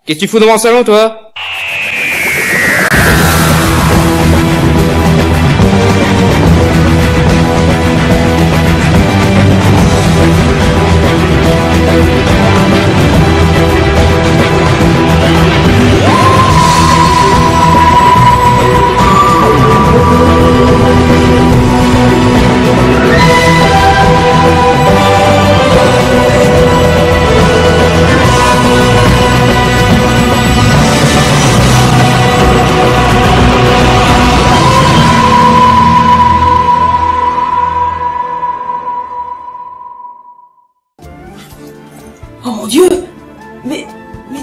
Qu'est-ce que tu fous dans mon salon, toi? Oh mon Dieu! Mais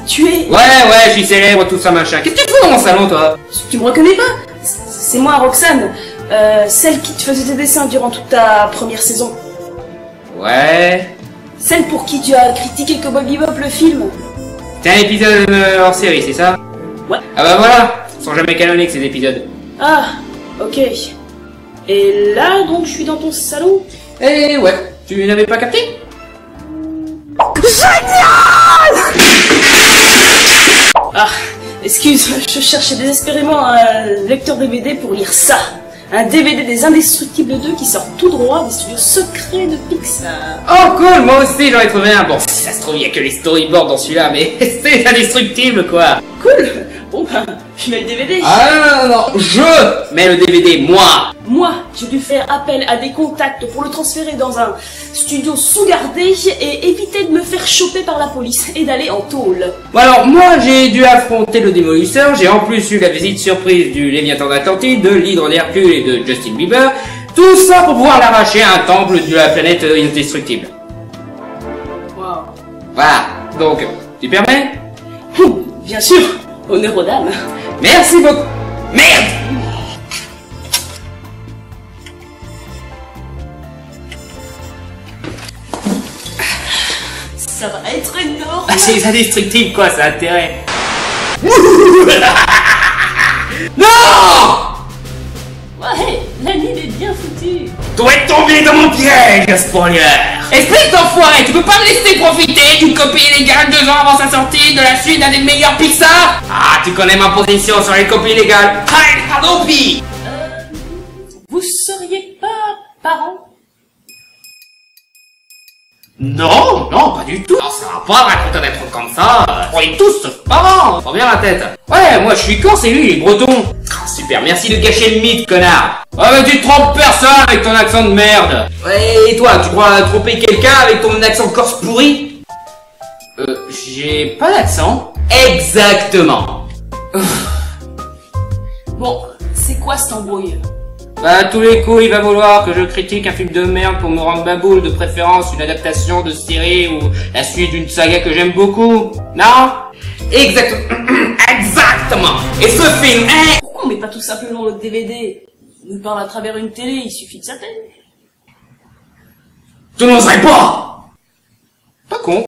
tu es... Ouais, je suis célèbre, tout ça, machin. Qu'est-ce que tu fous dans mon salon, toi? Tu me reconnais pas? C'est moi, Roxane. Celle qui te faisait tes dessins durant toute ta première saison. Ouais... Celle pour qui tu as critiqué Cowboy Bebop, le film. C'est un épisode hors série, c'est ça? Ouais. Ah bah voilà, ils sont jamais canoniques ces épisodes. Ah, ok. Et là, donc, je suis dans ton salon? Eh ouais, tu n'avais pas capté? Ah, excuse, je cherchais désespérément un lecteur DVD pour lire ça. Un DVD des Indestructibles 2 qui sort tout droit des studios secrets de Pixar. Oh cool, moi aussi j'en ai trouvé un. Bon, si ça se trouve, il y a que les storyboards dans celui-là, mais c'est indestructible quoi. Cool. Bon ben, je mets le DVD. Ah non, je mets le DVD, moi. Moi, j'ai dû faire appel à des contacts pour le transférer dans un studio sous-gardé et éviter de me faire choper par la police et d'aller en tôle. Bon alors, moi j'ai dû affronter le démolisseur, j'ai en plus eu la visite surprise du Léviathan d'Atlantide, de l'Hydre d'Hercule et de Justin Bieber. Tout ça pour pouvoir l'arracher à un temple de la planète indestructible. Wow. Voilà, donc, tu permets? Bien sûr, honneur aux dames. Merci beaucoup. Merde! Ça va être énorme. Ah, c'est indestructible quoi, ça a intérêt. Non! Ouais, l'anime est bien foutu. Tu es tombé dans mon piège, spoiler! Espèce d'enfoiré, tu peux pas me laisser profiter d'une copie illégale 2 ans avant sa sortie de la suite d'un des meilleurs Pixar? Ah, tu connais ma position sur les copies illégales. Allez, Adobe! Vous seriez pas parents? Non, pas du tout. Non, ça va pas raconter des trucs comme ça. On est tous parents. Prends bien la tête. Ouais, moi je suis corse et lui il est breton. Oh, super, merci de gâcher le mythe, connard. Ouais, mais tu trompes personne avec ton accent de merde. Ouais, et toi, tu crois tromper quelqu'un avec ton accent corse pourri? J'ai pas d'accent. Exactement. Bon, c'est quoi cette embrouille? Bah, à tous les coups, il va vouloir que je critique un film de merde pour me rendre baboule, de préférence une adaptation de série ou la suite d'une saga que j'aime beaucoup. Non? Exactement. Et ce film est... Pourquoi on met pas tout simplement le DVD? On nous parle à travers une télé, il suffit de sa tête. Tu n'oserais pas. Pas con.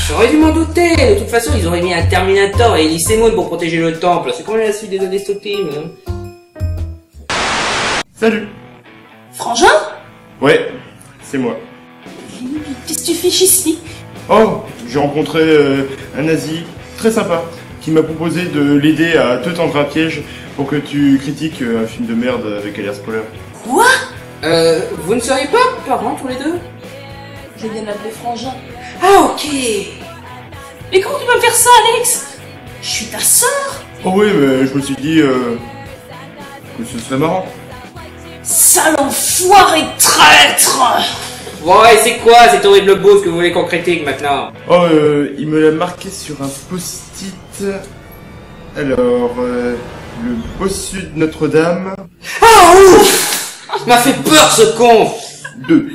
J'aurais dû m'en douter, de toute façon ils auraient mis un Terminator et Elise Moon pour protéger le temple, c'est comme la suite des Indestructibles. Salut. Frangin? Ouais, c'est moi. Qu'est-ce que tu fiches ici? Oh, j'ai rencontré un nazi très sympa qui m'a proposé de l'aider à te tendre un piège pour que tu critiques un film de merde avec alert spoiler. Quoi? Vous ne seriez pas parents tous les deux? Je viens d'appeler Frangin. Ah ok. Mais comment tu peux me faire ça, Alex? Je suis ta sœur? Oh oui, mais je me suis dit que ce serait marrant. Sale enfoiré traître! Ouais, c'est quoi cet horrible boss que vous voulez qu'on critique maintenant? Oh, il me l'a marqué sur un post-it. Alors, le bossu de Notre-Dame. Ah ouf! Il m'a fait peur ce con! 2.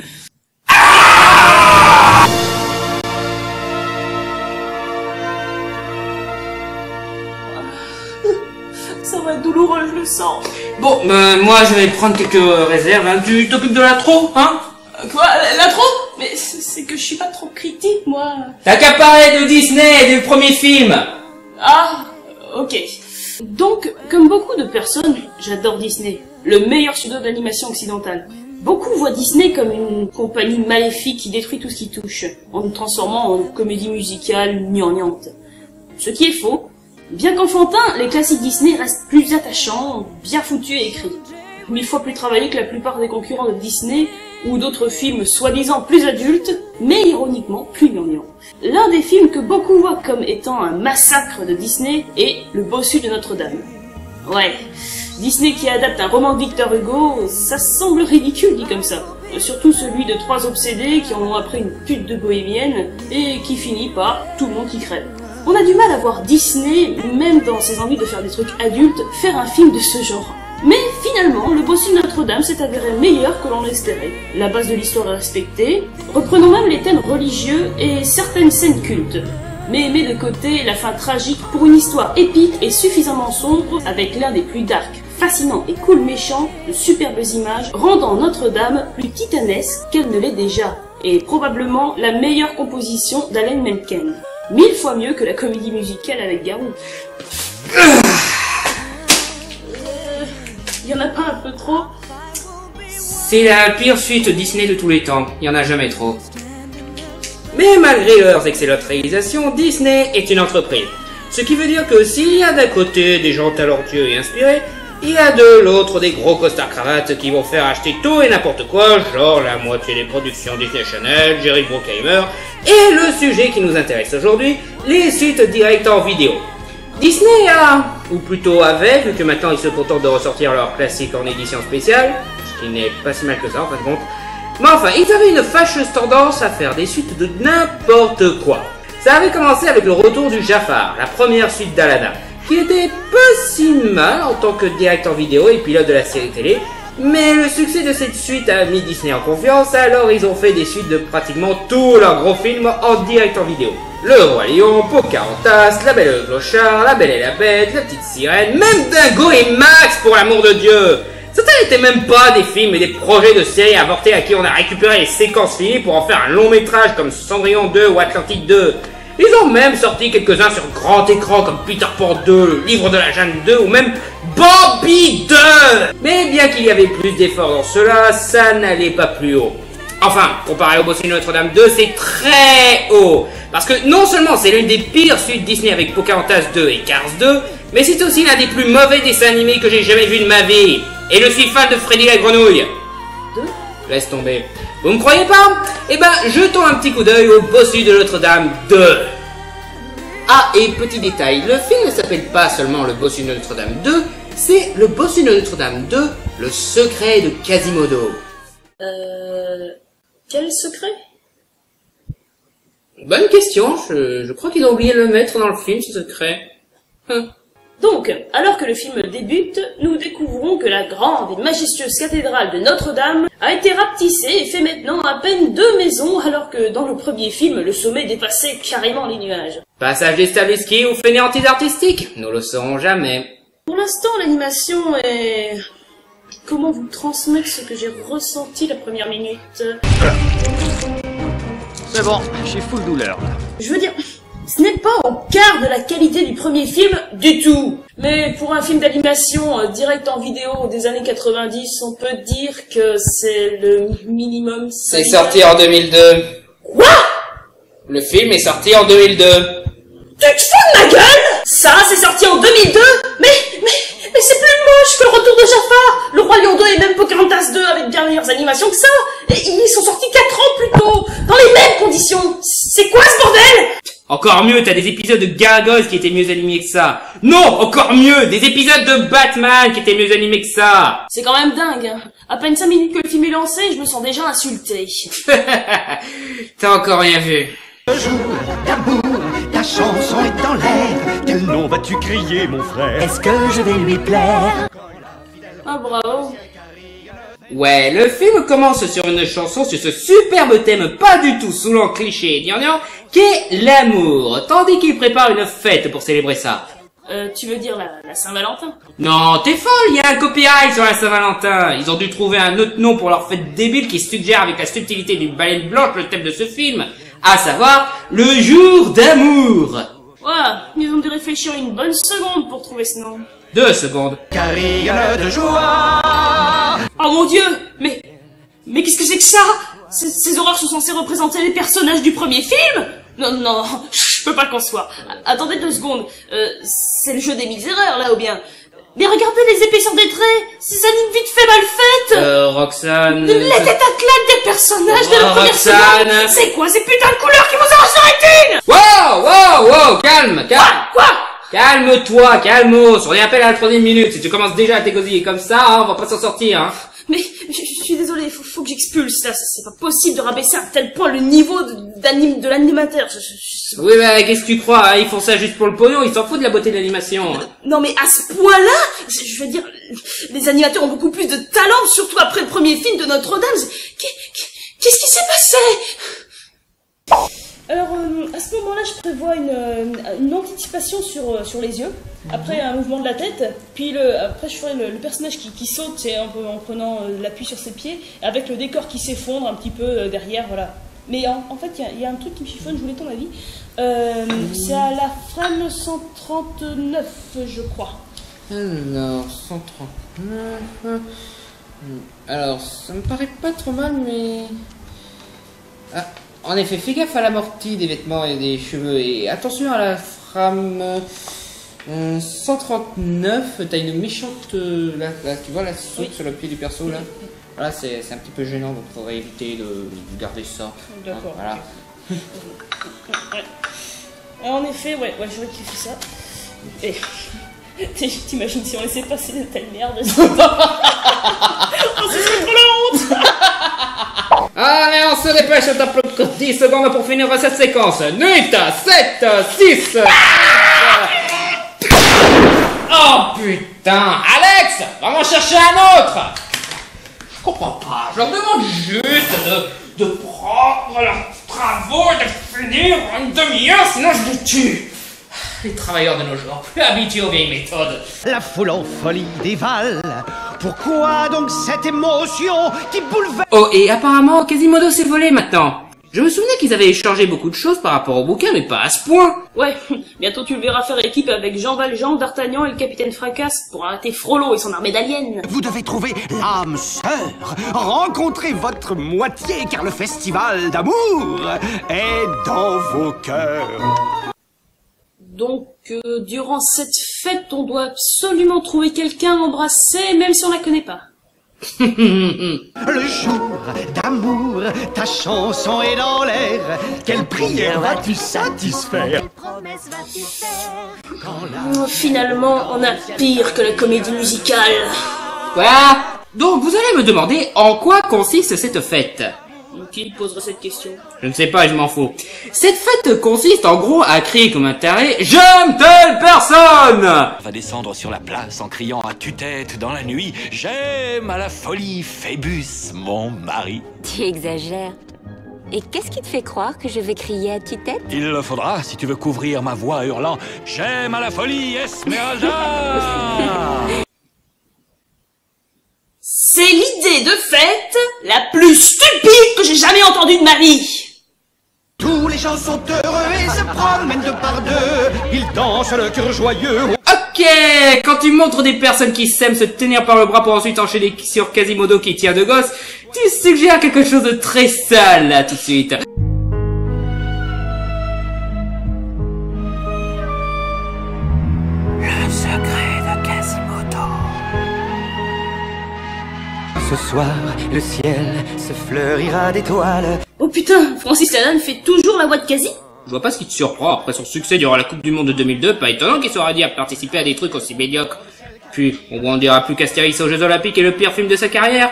Ça va être douloureux, je le sens. Bon, moi je vais prendre quelques réserves, hein. Tu t'occupes de l'intro, hein? Quoi? L'intro? Mais c'est que je suis pas trop critique, moi. T'as qu'à parler de Disney et du premier film! Ah, ok. Donc, comme beaucoup de personnes, j'adore Disney, le meilleur studio d'animation occidentale. Beaucoup voient Disney comme une compagnie maléfique qui détruit tout ce qui touche, en nous transformant en comédie musicale gnangnante. Ce qui est faux. Bien qu'enfantin, les classiques Disney restent plus attachants, bien foutus et écrits. 1000 fois plus travaillés que la plupart des concurrents de Disney ou d'autres films soi-disant plus adultes, mais ironiquement plus gnangnants. L'un des films que beaucoup voient comme étant un massacre de Disney est Le Bossu de Notre-Dame. Ouais, Disney qui adapte un roman de Victor Hugo, ça semble ridicule dit comme ça. Surtout celui de 3 obsédés qui en ont appris une pute de bohémienne et qui finit par tout le monde qui crève. On a du mal à voir Disney, même dans ses envies de faire des trucs adultes, faire un film de ce genre. Mais finalement, Le Bossu de Notre-Dame s'est avéré meilleur que l'on l'espérait. La base de l'histoire est respectée, reprenons même les thèmes religieux et certaines scènes cultes. Mais met de côté la fin tragique pour une histoire épique et suffisamment sombre avec l'un des plus dark, fascinants et cool méchants, de superbes images, rendant Notre-Dame plus titanesque qu'elle ne l'est déjà. Et probablement la meilleure composition d'Alan Menken. 1000 fois mieux que la comédie musicale avec Garou. Y en a pas un peu trop? C'est la pire suite Disney de tous les temps, il y en a jamais trop. Mais malgré leurs excellentes réalisations, Disney est une entreprise. Ce qui veut dire que s'il y a d'un côté des gens talentueux et inspirés, il y a de l'autre des gros costards cravates qui vont faire acheter tout et n'importe quoi, genre la moitié des productions Disney Channel, Jerry Bruckheimer, et le sujet qui nous intéresse aujourd'hui, les suites directes en vidéo. Disney a, ou plutôt avait, vu que maintenant ils se contentent de ressortir leurs classiques en édition spéciale, ce qui n'est pas si mal que ça en fin de compte, mais enfin, ils avaient une fâcheuse tendance à faire des suites de n'importe quoi. Ça avait commencé avec le retour du Jafar, la première suite d'Aladdin, qui était pas si mal en tant que direct en vidéo et pilote de la série télé, mais le succès de cette suite a mis Disney en confiance, alors ils ont fait des suites de pratiquement tous leurs gros films en direct en vidéo. Le Roi Lion, Pocahontas, La Belle et le Clochard, La Belle et la Bête, La Petite Sirène, même Dingo et Max pour l'amour de Dieu. Certains n'étaient même pas des films mais des projets de séries avortés à qui on a récupéré les séquences finies pour en faire un long métrage comme Cendrillon 2 ou Atlantide 2. Ils ont même sorti quelques-uns sur grand écran comme Peter Pan 2, Le Livre de la Jungle 2 ou même Bambi 2. Mais bien qu'il y avait plus d'efforts dans cela, ça n'allait pas plus haut. Enfin, comparé au Bossu de Notre-Dame 2, c'est très haut. Parce que non seulement c'est l'une des pires suites Disney avec Pocahontas 2 et Cars 2, mais c'est aussi l'un des plus mauvais dessins animés que j'ai jamais vu de ma vie. Et je suis fan de Freddy la Grenouille. Laisse tomber. Vous me croyez pas? Eh ben, jetons un petit coup d'œil au Bossu de Notre-Dame 2. Ah, et petit détail, le film ne s'appelle pas seulement le Bossu de Notre-Dame 2, c'est le Bossu de Notre-Dame 2, le secret de Quasimodo. Quel secret? Bonne question, je crois qu'ils ont oublié de le mettre dans le film, ce secret. Donc, alors que le film débute, nous découvrons que la grande et majestueuse cathédrale de Notre-Dame a été rapetissée et fait maintenant à peine 2 maisons, alors que dans le premier film, le sommet dépassait carrément les nuages. Passage des Stavisky ou fainéantise artistique? Nous le saurons jamais. Pour l'instant, l'animation est... Comment vous transmettre ce que j'ai ressenti la première minute? C'est bon, j'ai full douleur. Je veux dire... Ce n'est pas au quart de la qualité du premier film du tout. Mais pour un film d'animation direct en vidéo des années 90, on peut dire que c'est le minimum. C'est sorti en 2002. Quoi? Le film est sorti en 2002. Tu te fous de ma gueule? Ça, c'est sorti en 2002? Mais c'est plus moche que le retour de Jafar. Le Roi Lion 2 et même Pocahontas 2 avec bien meilleures animations que ça. Et ils sont sortis 4 ans plus tôt, dans les mêmes conditions. C'est quoi ce bordel? Encore mieux, t'as des épisodes de Gargoyles qui étaient mieux animés que ça. Non, encore mieux, des épisodes de Batman qui étaient mieux animés que ça. C'est quand même dingue, hein. À peine 5 minutes que le film est lancé, je me sens déjà insulté. T'as encore rien vu. Le jour d'amour, ta chanson est dans l'air. Quel nom vas-tu crier, mon frère? Est-ce que je vais lui plaire? Ah bravo. Ouais, le film commence sur une chanson sur ce superbe thème pas du tout saoulant, cliché et gnangnan, qu'est l'amour, tandis qu'il prépare une fête pour célébrer ça. Tu veux dire la Saint-Valentin? Non, t'es folle, il y a un copyright sur la Saint-Valentin. Ils ont dû trouver un autre nom pour leur fête débile qui suggère avec la subtilité d'une baleine blanche le thème de ce film, à savoir le jour d'amour. Ouais, ils ont dû réfléchir une bonne seconde pour trouver ce nom. 2 secondes. Carillonne de joie. Oh mon dieu! Mais qu'est-ce que c'est que ça? Ces horreurs sont censées représenter les personnages du premier film? Non, je peux pas le concevoir. Attendez 2 secondes. C'est le jeu des miséreurs, là, ou bien? Mais regardez les épaisseurs des traits! Ces animes vite fait mal faites! Roxane... Les têtes à claques des personnages de la première Roxane. seconde! C'est quoi ces putains de couleurs qui vous arrachent la rétine? Wow, calme. Quoi? Calme-toi, calmos. On est à peine à la 3e minute. Si tu commences déjà à t'égosiller comme ça, hein, on va pas s'en sortir, hein. Mais je suis désolé, faut que j'expulse ça. C'est pas possible de rabaisser à un tel point le niveau de l'animateur. Oui, mais qu'est-ce que tu crois, hein, ils font ça juste pour le pognon, ils s'en foutent de la beauté de l'animation. Hein. Non mais à ce point-là, je veux dire, les animateurs ont beaucoup plus de talent, surtout après le premier film de Notre-Dame. Qu'est-ce qui s'est passé? Alors, à ce moment-là, je prévois une anticipation sur les yeux, après un mouvement de la tête, puis après je ferai le personnage qui saute, c'est en prenant l'appui sur ses pieds, avec le décor qui s'effondre un petit peu derrière, voilà. Mais en fait, il y a un truc qui me chiffonne, je voulais ton avis. C'est à la frame 139, je crois. Alors, 139... Alors, ça me paraît pas trop mal, mais... Ah, en effet, fais gaffe à l'amorti des vêtements et des cheveux, et attention à la frame 139, t'as une méchante... là, tu vois la saute sur le pied du perso, là. Voilà, c'est un petit peu gênant, donc il faudrait éviter de garder ça. D'accord. Voilà. En effet, ouais, je rectifie ça. Et... T'imagines si on laissait passer de telles merdes? Oh, ce serait trop la honte! Allez, on se dépêche, on tape 10 secondes pour finir cette séquence. 8, 7, 6... Oh putain! Alex! Va m'en chercher un autre! Je comprends pas, je leur demande juste de prendre leurs travaux et de finir en une demi-heure, sinon je les tue. Les travailleurs de nos jours, plus habitués aux vieilles méthodes. La foule en folie dévale. Pourquoi donc cette émotion qui bouleverse? Oh, et apparemment, Quasimodo s'est volé maintenant. Je me souvenais qu'ils avaient échangé beaucoup de choses par rapport au bouquin, mais pas à ce point. Ouais, bientôt tu le verras faire équipe avec Jean Valjean, D'Artagnan et le capitaine Fracasse pour arrêter Frollo et son armée d'aliens. Vous devez trouver l'âme sœur, rencontrer votre moitié, car le festival d'amour est dans vos cœurs. Donc, durant cette fête, on doit absolument trouver quelqu'un à embrasser, même si on la connaît pas. Le jour d'amour, ta chanson est dans l'air. Quelle prière vas-tu satisfaire? Quelle promesse vas-tu faire? Finalement, on a pire que la comédie musicale. Quoi? Donc vous allez me demander en quoi consiste cette fête? Qui poserait cette question? Je ne sais pas, je m'en fous. Cette fête consiste en gros à crier comme un taré « J'aime telle personne !» Va descendre sur la place en criant à tue-tête dans la nuit « J'aime à la folie Phébus, mon mari !» Tu exagères. Et qu'est-ce qui te fait croire que je vais crier à tue-tête? Il le faudra si tu veux couvrir ma voix hurlant « J'aime à la folie Esmeralda !» C'est l'idée de fête la plus stupide que j'ai jamais entendue de ma vie. Tous les gens sont heureux et se promènent de par deux. Ils dansent le cœur joyeux. Ok, quand tu montres des personnes qui s'aiment se tenir par le bras pour ensuite enchaîner sur Quasimodo qui tient de gosse, tu suggères quelque chose de très sale là tout de suite. Le secret de Quasimodo. Ce soir, le ciel se fleurira d'étoiles. Oh putain, Francis Lalanne fait toujours la voix de Quasi? Je vois pas ce qui te surprend après son succès durant la Coupe du Monde de 2002, pas étonnant qu'il soit dit à participer à des trucs aussi médiocres. Puis, on dira plus qu'Astérix aux Jeux Olympiques est le pire film de sa carrière.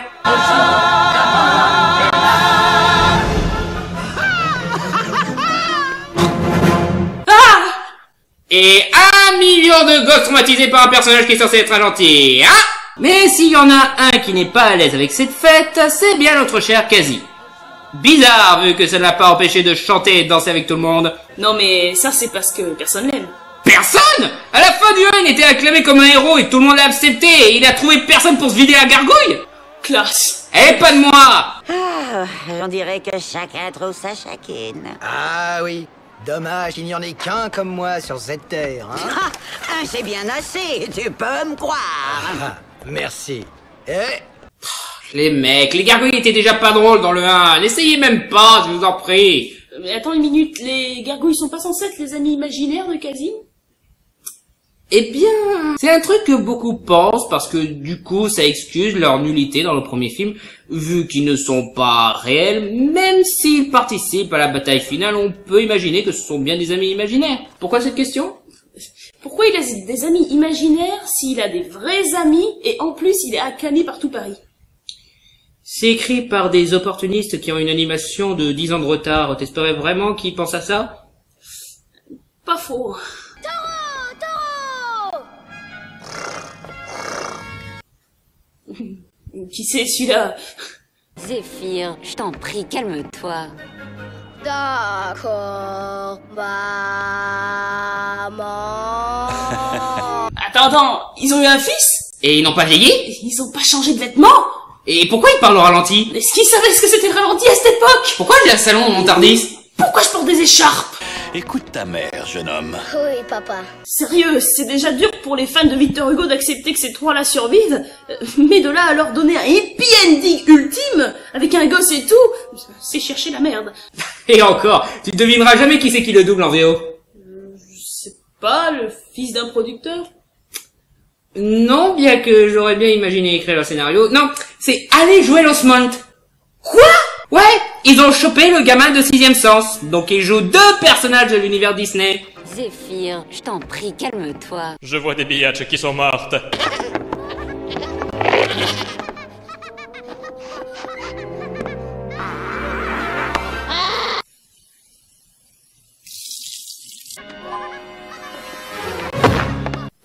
Et 1 million de gosses traumatisés par un personnage qui est censé être un gentil, hein? Mais s'il y en a un qui n'est pas à l'aise avec cette fête, c'est bien notre cher Quasi. Bizarre, vu que ça ne l'a pas empêché de chanter et de danser avec tout le monde. Non mais ça c'est parce que personne l'aime. Personne? À la fin du 1, il était acclamé comme un héros et tout le monde l'a accepté et il a trouvé personne pour se vider la gargouille? Classe. Eh, pas de moi! Ah, on dirait que chacun trouve sa chacune. Ah oui, Dommage qu'il n'y en ait qu'un comme moi sur cette terre, hein. Ah, c'est bien assez, tu peux me croire. Ah, merci. Les mecs, les gargouilles étaient déjà pas drôles dans le 1. N'essayez même pas, je vous en prie. Mais attends une minute, les gargouilles sont pas censés être les amis imaginaires de Cassim? Eh bien, c'est un truc que beaucoup pensent parce que du coup ça excuse leur nullité dans le premier film, vu qu'ils ne sont pas réels, même s'ils participent à la bataille finale, on peut imaginer que ce sont bien des amis imaginaires. Pourquoi cette question? Pourquoi il a des amis imaginaires s'il a des vrais amis et en plus il est acclamé par tout Paris? C'est écrit par des opportunistes qui ont une animation de 10 ans de retard, t'espérais vraiment qu'ils pensent à ça? Pas faux. Qui c'est celui-là? Zéphyr, je t'en prie, calme-toi. D'accord, maman. Attends, ils ont eu un fils? Et ils n'ont pas vieilli? Ils ont pas changé de vêtements? Et pourquoi ils parlent au ralenti? Est-ce qu'ils savaient ce que c'était le ralenti à cette époque? Pourquoi j'ai un salon dans mon Tardis? Pourquoi je porte des écharpes? Écoute ta mère, jeune homme. Oui, papa. Sérieux, c'est déjà dur pour les fans de Victor Hugo d'accepter que ces trois-là survivent, mais de là à leur donner un happy ending ultime, avec un gosse et tout, c'est chercher la merde. Et encore, tu devineras jamais qui c'est qui le double en VO. Je sais pas, le fils d'un producteur? Non, bien que j'aurais bien imaginé écrire le scénario. Non, c'est aller jouer Osmond. Quoi? Ouais, ils ont chopé le gamin de 6e sens, donc ils jouent 2 personnages de l'univers Disney. Zéphyr, je t'en prie, calme-toi. Je vois des biatches qui sont mortes.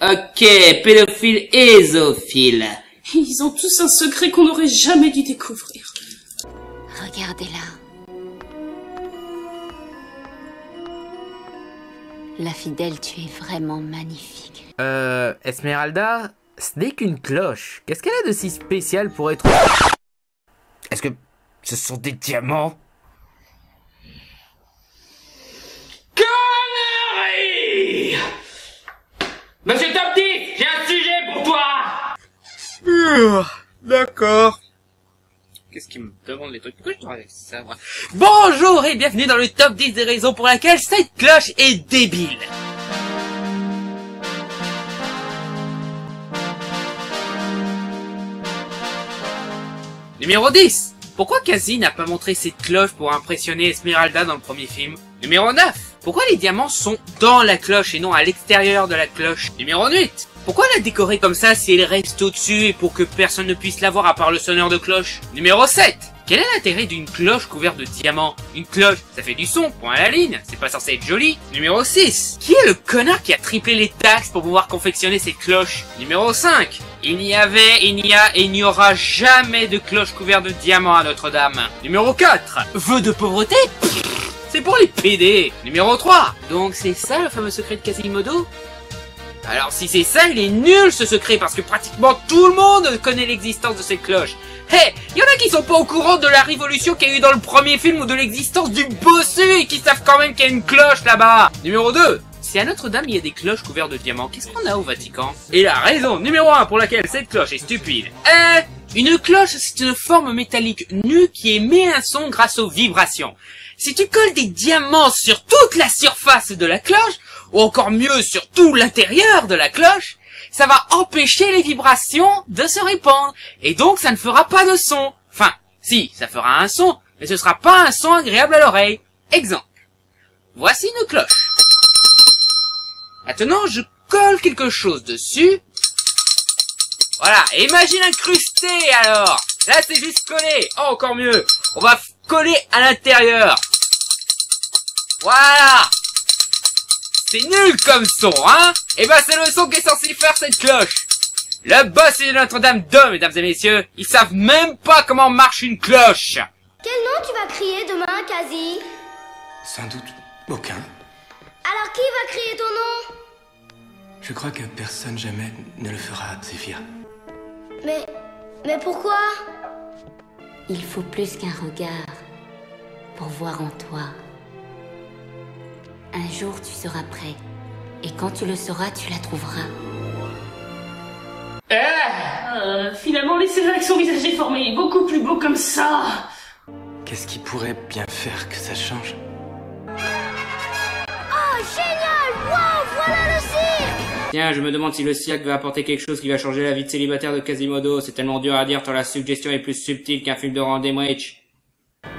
Ok, pédophile et zoophile. Ils ont tous un secret qu'on n'aurait jamais dû découvrir. Regardez-la. La fidèle, tu es vraiment magnifique. Esmeralda, ce n'est qu'une cloche. Qu'est-ce qu'elle a de si spécial pour être... Est-ce que ce sont des diamants? Connerie! Monsieur Top 10, j'ai un sujet pour toi! D'accord. Qu'est-ce qu'il me demande les trucs? Pourquoi je devrais savoir? Bonjour et bienvenue dans le top 10 des raisons pour lesquelles cette cloche est débile. Numéro 10. Pourquoi Cassie n'a pas montré cette cloche pour impressionner Esmeralda dans le premier film? Numéro 9. Pourquoi les diamants sont dans la cloche et non à l'extérieur de la cloche? Numéro 8. Pourquoi la décorer comme ça si elle reste au-dessus et pour que personne ne puisse la voir à part le sonneur de cloche? Numéro 7. Quel est l'intérêt d'une cloche couverte de diamants? Une cloche, ça fait du son, point à la ligne, c'est pas censé être joli. Numéro 6. Qui est le connard qui a triplé les taxes pour pouvoir confectionner cette cloche? Numéro 5. Il n'y avait, il n'y a et il n'y aura jamais de cloche couverte de diamants à Notre-Dame. Numéro 4. Vœu de pauvreté? C'est pour les PD. Numéro 3. Donc c'est ça le fameux secret de Quasimodo? Alors si c'est ça, il est nul ce secret parce que pratiquement tout le monde connaît l'existence de cette cloche. Hey, y en a qui sont pas au courant de la révolution qu'il y a eu dans le premier film ou de l'existence du bossu et qui savent quand même qu'il y a une cloche là-bas. Numéro 2. Si à Notre-Dame il y a des cloches couvertes de diamants, qu'est-ce qu'on a au Vatican? Et la raison numéro 1 pour laquelle cette cloche est stupide est... Une cloche, c'est une forme métallique nue qui émet un son grâce aux vibrations. Si tu colles des diamants sur toute la surface de la cloche, ou encore mieux sur tout l'intérieur de la cloche, ça va empêcher les vibrations de se répandre, et donc ça ne fera pas de son. Enfin, si, ça fera un son, mais ce sera pas un son agréable à l'oreille. Exemple. Voici une cloche. Maintenant, je colle quelque chose dessus. Voilà, imagine incrusté alors. Là, c'est juste collé. Oh, encore mieux. On va coller à l'intérieur. Voilà. C'est nul comme son, hein? Eh ben, c'est le son qu'est censé faire cette cloche. Le boss de Notre-Dame 2, mesdames et messieurs, ils savent même pas comment marche une cloche. Quel nom tu vas crier demain, Quasi? Sans doute aucun. Alors qui va crier ton nom? Je crois que personne jamais ne le fera, Zéphyr. Mais pourquoi? Il faut plus qu'un regard pour voir en toi Un jour, tu seras prêt. Et quand tu le sauras, tu la trouveras. Finalement, laissez-le avec son visage déformé. Il est beaucoup plus beau comme ça. Qu'est-ce qui pourrait bien faire que ça change? Oh, génial! Wow, voilà le cirque! Tiens, je me demande si le cirque va apporter quelque chose qui va changer la vie de célibataire de Quasimodo. C'est tellement dur à dire tant la suggestion est plus subtile qu'un film de Roland Emmerich.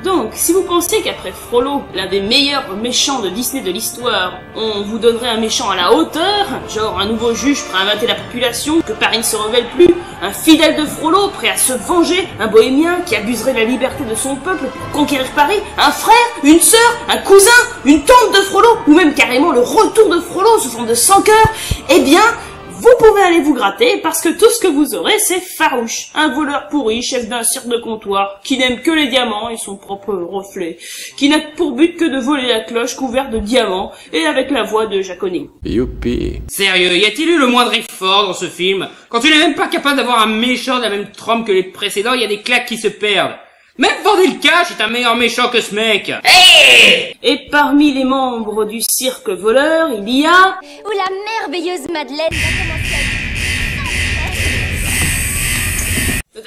Donc, si vous pensez qu'après Frollo, l'un des meilleurs méchants de Disney de l'histoire, on vous donnerait un méchant à la hauteur, genre un nouveau juge prêt à mater la population, que Paris ne se rebelle plus, un fidèle de Frollo prêt à se venger, un bohémien qui abuserait de la liberté de son peuple pour conquérir Paris, un frère, une sœur, un cousin, une tante de Frollo, ou même carrément le retour de Frollo sous forme de sans cœur, eh bien, vous pouvez aller vous gratter parce que tout ce que vous aurez, c'est Farouche, un voleur pourri, chef d'un cirque de comptoir, qui n'aime que les diamants et son propre reflet, qui n'a pour but que de voler la cloche couverte de diamants et avec la voix de Jaconet. Youpi. Sérieux, y a-t-il eu le moindre effort dans ce film? Quand tu n'es même pas capable d'avoir un méchant de la même trempe que les précédents, y a des claques qui se perdent. Même Bordel Cash est un meilleur méchant que ce mec. Hey! Et parmi les membres du cirque voleur, il y a... Où la merveilleuse Madeleine va commencer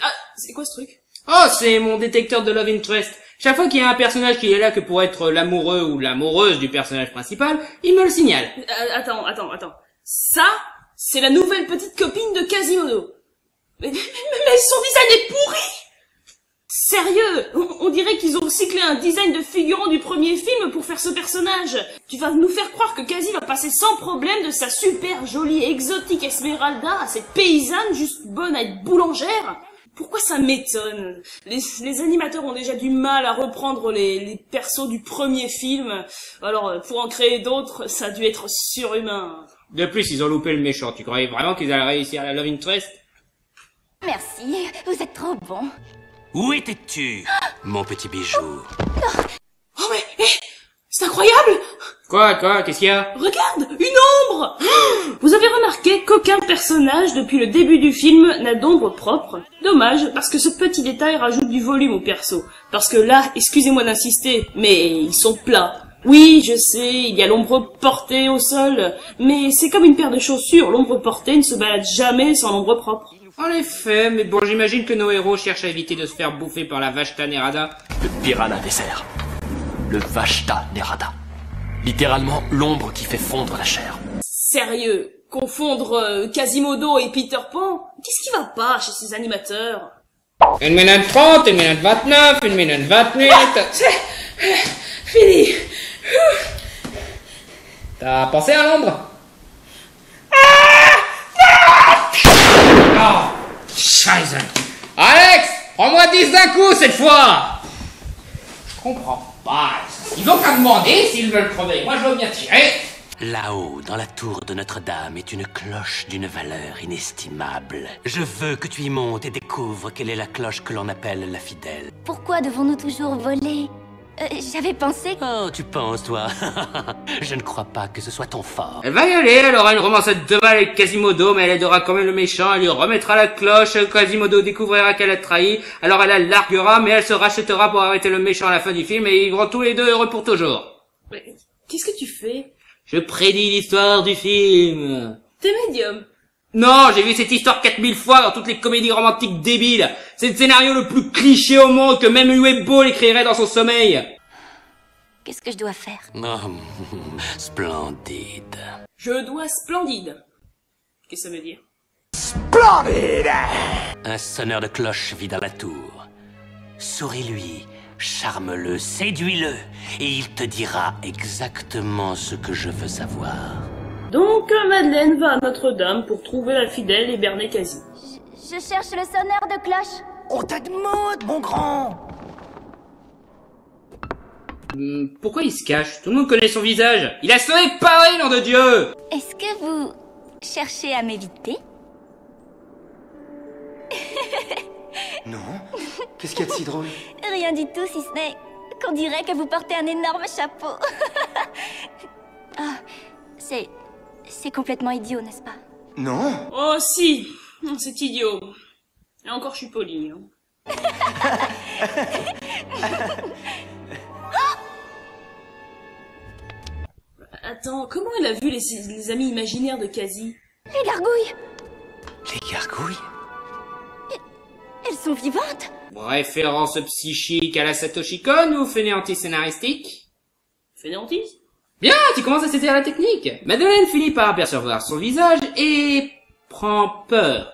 Ah, c'est quoi ce truc? Oh, c'est mon détecteur de love interest. Chaque fois qu'il y a un personnage qui est là que pour être l'amoureux ou l'amoureuse du personnage principal, il me le signale. Attends. Ça, c'est la nouvelle petite copine de Quasimodo. Mais son design est pourri! Sérieux, on dirait qu'ils ont recyclé un design de figurant du premier film pour faire ce personnage. Tu vas nous faire croire que Quasi va passer sans problème de sa super jolie exotique Esmeralda à cette paysanne juste bonne à être boulangère? Pourquoi ça m'étonne? Les animateurs ont déjà du mal à reprendre les persos du premier film. Alors, pour en créer d'autres, ça a dû être surhumain. De plus, ils ont loupé le méchant. Tu croyais vraiment qu'ils allaient réussir à la love interest? Merci, vous êtes trop bon. Où étais-tu, mon petit bijou? Oh mais, c'est incroyable! Quoi, qu'est-ce qu'il y a? Regarde, une ombre! Vous avez remarqué qu'aucun personnage depuis le début du film n'a d'ombre propre? Dommage, parce que ce petit détail rajoute du volume au perso. Parce que là, excusez-moi d'insister, mais ils sont plats. Oui, je sais, il y a l'ombre portée au sol, mais c'est comme une paire de chaussures, l'ombre portée ne se balade jamais sans l'ombre propre. En effet, mais bon, j'imagine que nos héros cherchent à éviter de se faire bouffer par la Vashta Nerada. Le piranha dessert. Le Vashta Nerada. Littéralement l'ombre qui fait fondre la chair. Sérieux, confondre Quasimodo et Peter Pan? Qu'est-ce qui va pas chez ces animateurs? 1 minute 30, 1 minute 29, 1 minute 28... Fini. T'as pensé à l'ombre? Oh, Scheiße. Alex, prends-moi 10 d'un coup cette fois. Je comprends pas. Ils ont qu'à demander s'ils veulent crever. Moi je veux bien tirer. Là-haut, dans la tour de Notre-Dame, est une cloche d'une valeur inestimable. Je veux que tu y montes et découvres quelle est la cloche que l'on appelle la fidèle. Pourquoi devons-nous toujours voler? J'avais pensé... Oh, tu penses, toi? Je ne crois pas que ce soit ton fort. Elle va y aller, elle aura une romance à deux balles avec Quasimodo, mais elle aidera quand même le méchant, elle lui remettra la cloche, Quasimodo découvrira qu'elle a trahi, alors elle la larguera, mais elle se rachètera pour arrêter le méchant à la fin du film, et ils vivront tous les deux heureux pour toujours. Mais qu'est-ce que tu fais? Je prédis l'histoire du film. T'es médium. Non, j'ai vu cette histoire 4000 fois dans toutes les comédies romantiques débiles. C'est le scénario le plus cliché au monde que même Uwe l'écrirait dans son sommeil. Qu'est-ce que je dois faire? Oh, splendide. Je dois splendide. Qu'est-ce que ça veut dire? Splendide! Un sonneur de cloche vit dans la tour. Souris-lui, charme-le, séduis-le, et il te dira exactement ce que je veux savoir. Donc, Madeleine va à Notre-Dame pour trouver la fidèle et berner Quasi. Je cherche le sonneur de cloche. On te demande, mon grand! Pourquoi il se cache? Tout le monde connaît son visage. Il a sonné Paris, nom de Dieu! Est-ce que vous cherchez à m'éviter? Non? Qu'est-ce qu'il y a de si drôle? Rien du tout, si ce n'est qu'on dirait que vous portez un énorme chapeau. Ah, c'est complètement idiot, n'est-ce pas? Non? Oh si, c'est idiot. Et encore je suis poli. Hein. Attends, comment elle a vu les amis imaginaires de Quasi? Les gargouilles. Les gargouilles? Elles sont vivantes? Référence psychique à la Satoshi Kon ou fainéantise scénaristique? Fainéantise? Bien, tu commences à saisir la technique. Madeleine finit par apercevoir son visage et prend peur.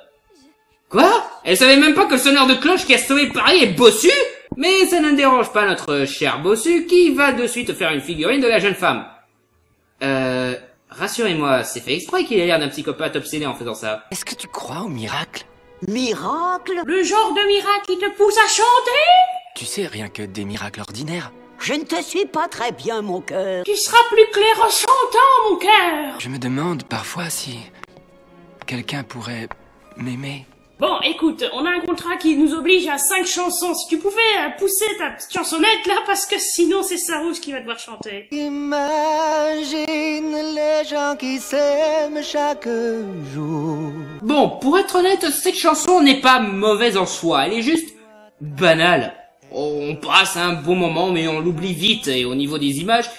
Quoi? Elle savait même pas que le sonneur de cloche qui a sauvé Paris est bossu? Mais ça ne dérange pas notre cher bossu qui va de suite faire une figurine de la jeune femme. Rassurez-moi, c'est fait exprès qu'il ait l'air d'un psychopathe obsédé en faisant ça. Est-ce que tu crois au miracle? Miracle? Le genre de miracle qui te pousse à chanter? Tu sais, rien que des miracles ordinaires. Je ne te suis pas très bien, mon cœur. Tu seras plus clair en chantant, mon cœur. Je me demande parfois si quelqu'un pourrait m'aimer. Bon, écoute, on a un contrat qui nous oblige à 5 chansons. Si tu pouvais pousser ta petite chansonnette là, parce que sinon c'est Sarouche qui va devoir chanter. Imagine les gens qui s'aiment chaque jour. Bon, pour être honnête, cette chanson n'est pas mauvaise en soi, elle est juste banale. On passe un bon moment mais on l'oublie vite et au niveau des images,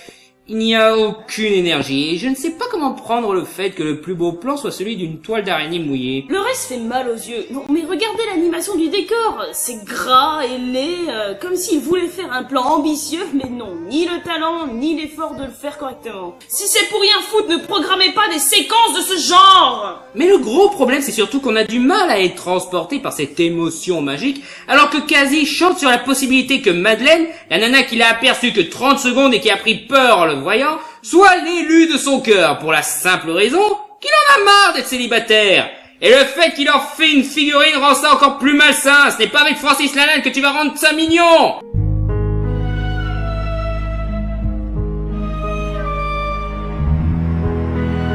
il n'y a aucune énergie et je ne sais pas comment prendre le fait que le plus beau plan soit celui d'une toile d'araignée mouillée. Le reste fait mal aux yeux. Non, mais regardez l'animation du décor. C'est gras et laid, comme s'il voulait faire un plan ambitieux, mais non, ni le talent, ni l'effort de le faire correctement. Si c'est pour rien foutre, ne programmez pas des séquences de ce genre. Mais le gros problème, c'est surtout qu'on a du mal à être transporté par cette émotion magique, alors que Quasi chante sur la possibilité que Madeleine, la nana qu'il a aperçue que 30 secondes et qui a pris peur en le voyant, soit l'élu de son cœur, pour la simple raison qu'il en a marre d'être célibataire. Et le fait qu'il en fait une figurine rend ça encore plus malsain. Ce n'est pas avec Francis Lalanne que tu vas rendre ça mignon.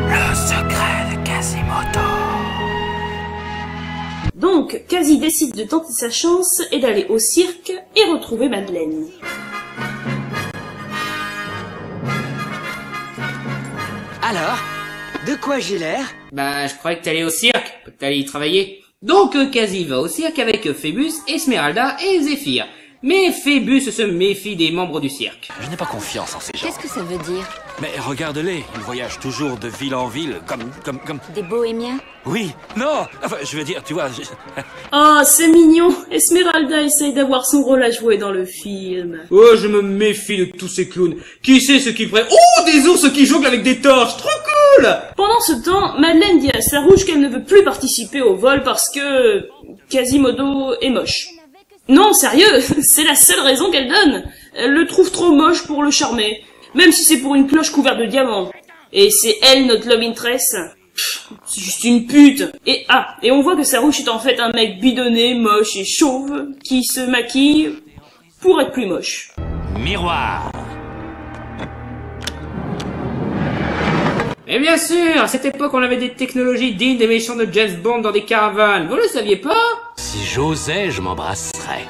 Le secret de Quasimodo. Donc, Quasi décide de tenter sa chance et d'aller au cirque et retrouver Madeleine. Alors, de quoi j'ai l'air? Bah, je croyais que t'allais au cirque, que t'allais y travailler. Donc, Quasi va au cirque avec Phébus, Esmeralda et Zéphyr. Mais Phébus se méfie des membres du cirque. Je n'ai pas confiance en ces gens. Qu'est-ce que ça veut dire? Mais regarde-les, ils voyagent toujours de ville en ville, comme... Des bohémiens? Oui, non, enfin, je veux dire, tu vois... Oh, c'est mignon. Esmeralda essaye d'avoir son rôle à jouer dans le film. Oh, je me méfie de tous ces clowns. Qui sait ce qu'ils prennent? Oh, des ours qui jonglent avec des torches, trop cool! Pendant ce temps, Madeleine dit à Sarouche qu'elle ne veut plus participer au vol parce que Quasimodo est moche. Non, sérieux, c'est la seule raison qu'elle donne. Elle le trouve trop moche pour le charmer, même si c'est pour une cloche couverte de diamants. Et c'est elle notre love interest. C'est juste une pute. Et on voit que Sarouche est en fait un mec bidonné, moche et chauve, qui se maquille pour être plus moche. Miroir. Et bien sûr, à cette époque on avait des technologies dignes des méchants de James Bond dans des caravanes, vous le saviez pas? Si j'osais, je m'embrasserais.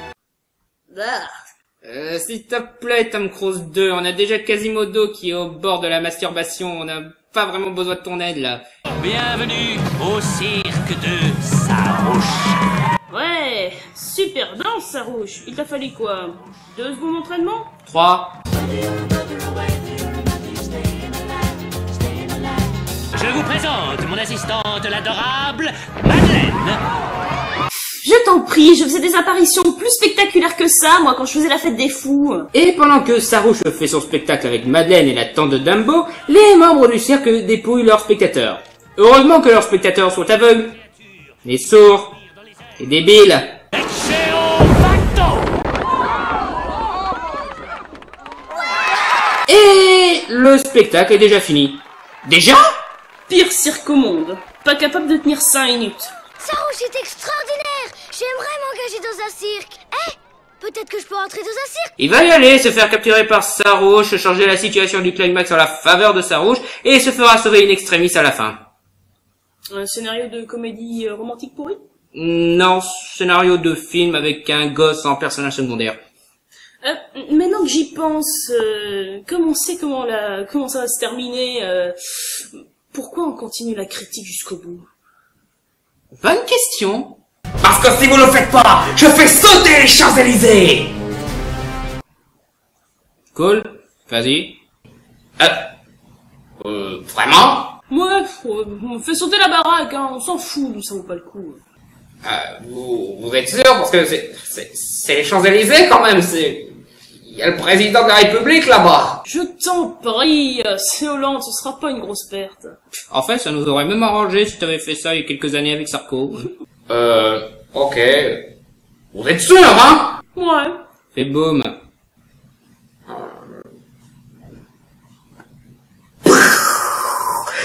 S'il te plaît Tom Cruise 2, on a déjà Quasimodo qui est au bord de la masturbation, on n'a pas vraiment besoin de ton aide là. Bienvenue au cirque de Sarouche. Ouais, super danse Sarouche. Il t'a fallu quoi? 2 secondes d'entraînement? 3. Je vous présente mon assistante, l'adorable Madeleine. Je t'en prie, je faisais des apparitions plus spectaculaires que ça, moi, quand je faisais la fête des fous. Et pendant que Sarouche fait son spectacle avec Madeleine et la tante de Dumbo, les membres du cirque dépouillent leurs spectateurs. Heureusement que leurs spectateurs sont aveugles, les sourds, et débiles. Et le spectacle est déjà fini. Déjà? Pire cirque au monde. Pas capable de tenir 5 minutes. Sarouche est extraordinaire. J'aimerais m'engager dans un cirque. Peut-être que je peux rentrer dans un cirque. Il va y aller, se faire capturer par Sarouche, changer la situation du climax en la faveur de Sarouche, et se fera sauver in extremis à la fin. Un scénario de comédie romantique pourri? Non, scénario de film avec un gosse en personnage secondaire. Maintenant que j'y pense, comme on sait comment ça va se terminer, pourquoi on continue la critique jusqu'au bout? Bonne question. Parce que si vous le faites pas, je fais sauter les Champs-Élysées. Cool, vas-y. Vraiment? Ouais, on fait sauter la baraque, hein, on s'en fout, ça vaut pas le coup. Vous êtes sûr? Parce que c'est les Champs-Élysées quand même, il y a le président de la République là-bas. Je t'en prie, c'est Hollande, ce sera pas une grosse perte. En fait, ça nous aurait même arrangé si t'avais fait ça il y a quelques années avec Sarko. Ok. Vous êtes sûr, hein? Ouais. Et boum.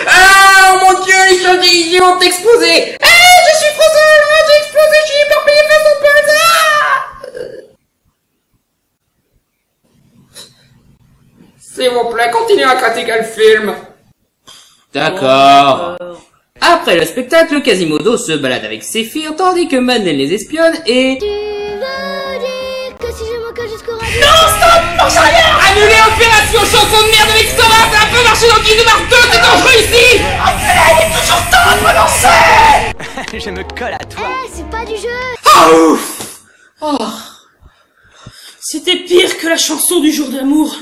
Ah, mon Dieu, les Champs-Élysées ont explosé! Je suis François Hollande, j'ai explosé, je suis hyper payé face au S'il vous plaît, continuez à critiquer le film. D'accord. Après le spectacle, Quasimodo se balade avec ses filles, tandis que Madeleine les espionne et... Tu vas dire que si je me cache jusqu'au radio... Non, stop! Marche arrière! Annulez opération chanson de merde avec Sora, ça a pas marché dans Kingdom Hearts 2, c'est dangereux ici! Oh, il est toujours temps de prononcer! Je me colle à toi. C'est pas du jeu. Oh, ouf! Oh. C'était pire que la chanson du jour d'amour.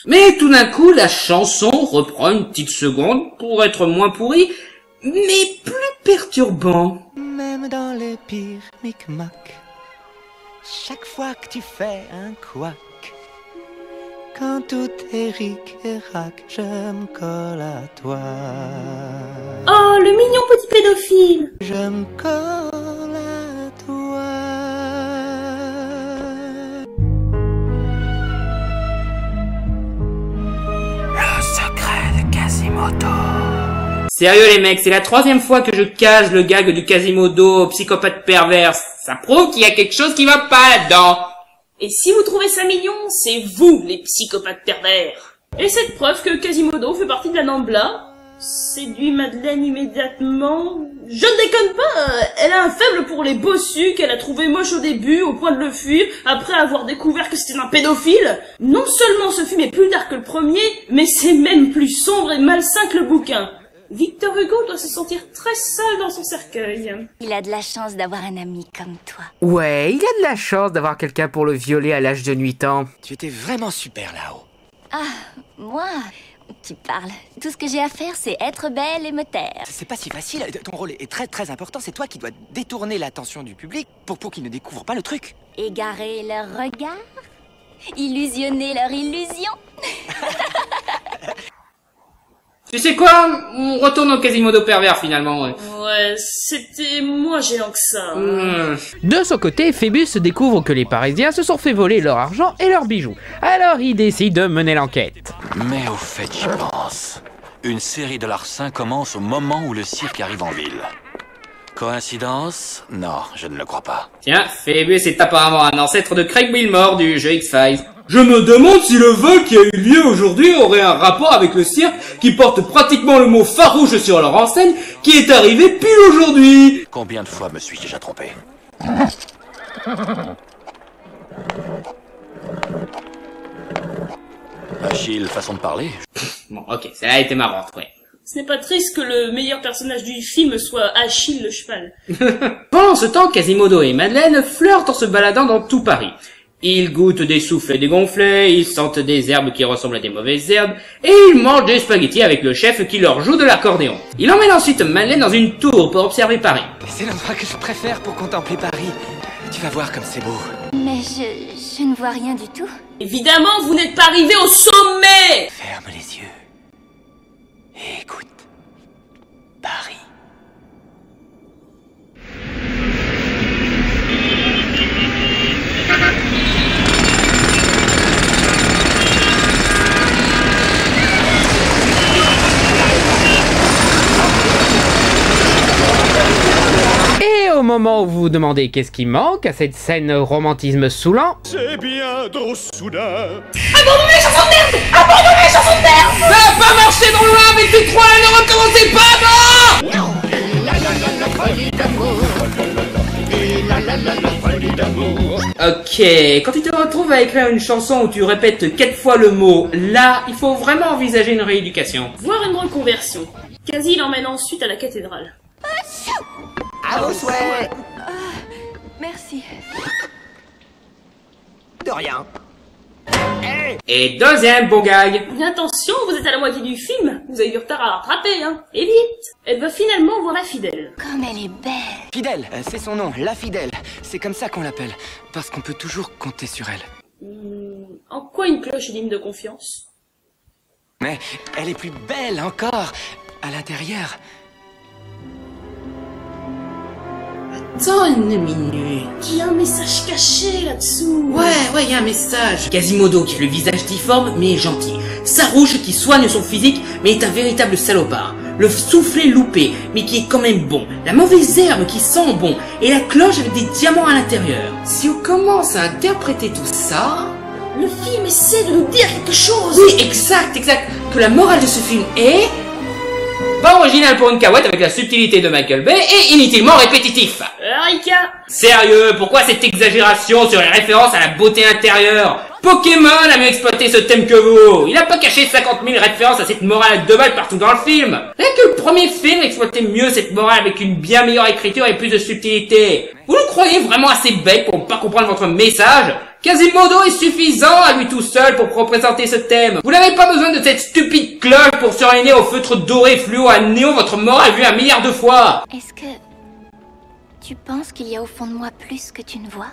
Mais tout d'un coup, la chanson reprend une petite seconde pour être moins pourrie, mais plus perturbant. Même dans les pires micmacs, chaque fois que tu fais un couac, quand tout est ric et rac, je me colle à toi. Oh, le mignon petit pédophile. Je me colle à toi. Le secret de Quasimodo. Sérieux les mecs, c'est la 3e fois que je case le gag du Quasimodo, psychopathe pervers. Ça prouve qu'il y a quelque chose qui va pas là-dedans. Et si vous trouvez ça mignon, c'est vous les psychopathes pervers. Et cette preuve que Quasimodo fait partie de la Nambla séduit Madeleine immédiatement. Je ne déconne pas, elle a un faible pour les bossus qu'elle a trouvé moche au début au point de le fuir après avoir découvert que c'était un pédophile. Non seulement ce film est plus dark que le premier, mais c'est même plus sombre et malsain que le bouquin. Victor Hugo doit se sentir très seul dans son cercueil. Il a de la chance d'avoir un ami comme toi. Ouais, il a de la chance d'avoir quelqu'un pour le violer à l'âge de 8 ans. Tu étais vraiment super là-haut. Ah, moi, tu parles. Tout ce que j'ai à faire, c'est être belle et me taire. C'est pas si facile, ton rôle est très très important, c'est toi qui dois détourner l'attention du public pour qu'ils ne découvrent pas le truc. Égarer leur regard, illusionner leur illusion. Tu sais quoi? On retourne au Quasimodo pervers finalement. Ouais, c'était moins gênant que ça. De son côté, Phébus découvre que les Parisiens se sont fait voler leur argent et leurs bijoux. Alors il décide de mener l'enquête. Mais au fait, j'y pense. Une série de larcins commence au moment où le cirque arrive en ville. Coïncidence? Non, je ne le crois pas. Tiens, Phébus est apparemment un ancêtre de Craig Wilmore du jeu X-Files. Je me demande si le vol qui a eu lieu aujourd'hui aurait un rapport avec le cirque qui porte pratiquement le mot farouche sur leur enseigne qui est arrivé pile aujourd'hui. Combien de fois me suis-je déjà trompé? Achille, façon de parler? Bon, ok, ça a été marrant, ouais. Ce n'est pas triste que le meilleur personnage du film soit Achille le cheval. Pendant ce temps, Quasimodo et Madeleine flirtent en se baladant dans tout Paris. Ils goûtent des soufflets dégonflés, ils sentent des herbes qui ressemblent à des mauvaises herbes, et ils mangent des spaghettis avec le chef qui leur joue de l'accordéon. Il emmène ensuite Madeleine dans une tour pour observer Paris. C'est l'endroit que je préfère pour contempler Paris. Tu vas voir comme c'est beau. Mais je ne vois rien du tout. Évidemment, vous n'êtes pas arrivé au sommet! Ferme les yeux. Et écoute. Paris. Et au moment où vous vous demandez qu'est-ce qui manque à cette scène romantisme saoulant, C'est bien trop soudain. Abandonnez, chanson de merde! Abandonnez, chanson de merde! Ça n'a pas marché dans le 1 avec les 3, ne recommencez pas, non! Ok, quand tu te retrouves à écrire une chanson où tu répètes 4 fois le mot « là », il faut vraiment envisager une rééducation. Voire une reconversion. Quasi l'emmène ensuite à la cathédrale. À vos souhaits. Merci. De rien. Et deuxième bon gag. Mais attention, vous êtes à la moitié du film. Vous avez du retard à rattraper, hein. Et vite. Elle va finalement voir la fidèle. Comme elle est belle. Fidèle, c'est son nom, la fidèle. C'est comme ça qu'on l'appelle, parce qu'on peut toujours compter sur elle. En quoi une cloche est digne de confiance? Mais elle est plus belle encore, à l'intérieur. Attends une minute. Il y a un message caché là-dessous. Ouais, il y a un message. Quasimodo qui a le visage difforme mais est gentil. Sarouche qui soigne son physique mais est un véritable salopard. Le soufflet loupé mais qui est quand même bon. La mauvaise herbe qui sent bon. Et la cloche avec des diamants à l'intérieur. Si on commence à interpréter tout ça... Le film essaie de nous dire quelque chose. Oui, exact. Que la morale de ce film est... pas original pour une cahouette avec la subtilité de Michael Bay et inutilement répétitif. Rika. Sérieux, pourquoi cette exagération sur les références à la beauté intérieure? Pokémon a mieux exploité ce thème que vous. Il a pas caché 50 000 références à cette morale à 2 balles partout dans le film. Rien que le premier film exploitait mieux cette morale avec une bien meilleure écriture et plus de subtilité. Vous le croyez vraiment assez bête pour ne pas comprendre votre message? Quasimodo est suffisant à lui tout seul pour représenter ce thème. Vous n'avez pas besoin de cette stupide cloche pour surligner au feutre doré fluo à néon votre morale vue 1 milliard de fois. Est-ce que tu penses qu'il y a au fond de moi plus que tu ne vois?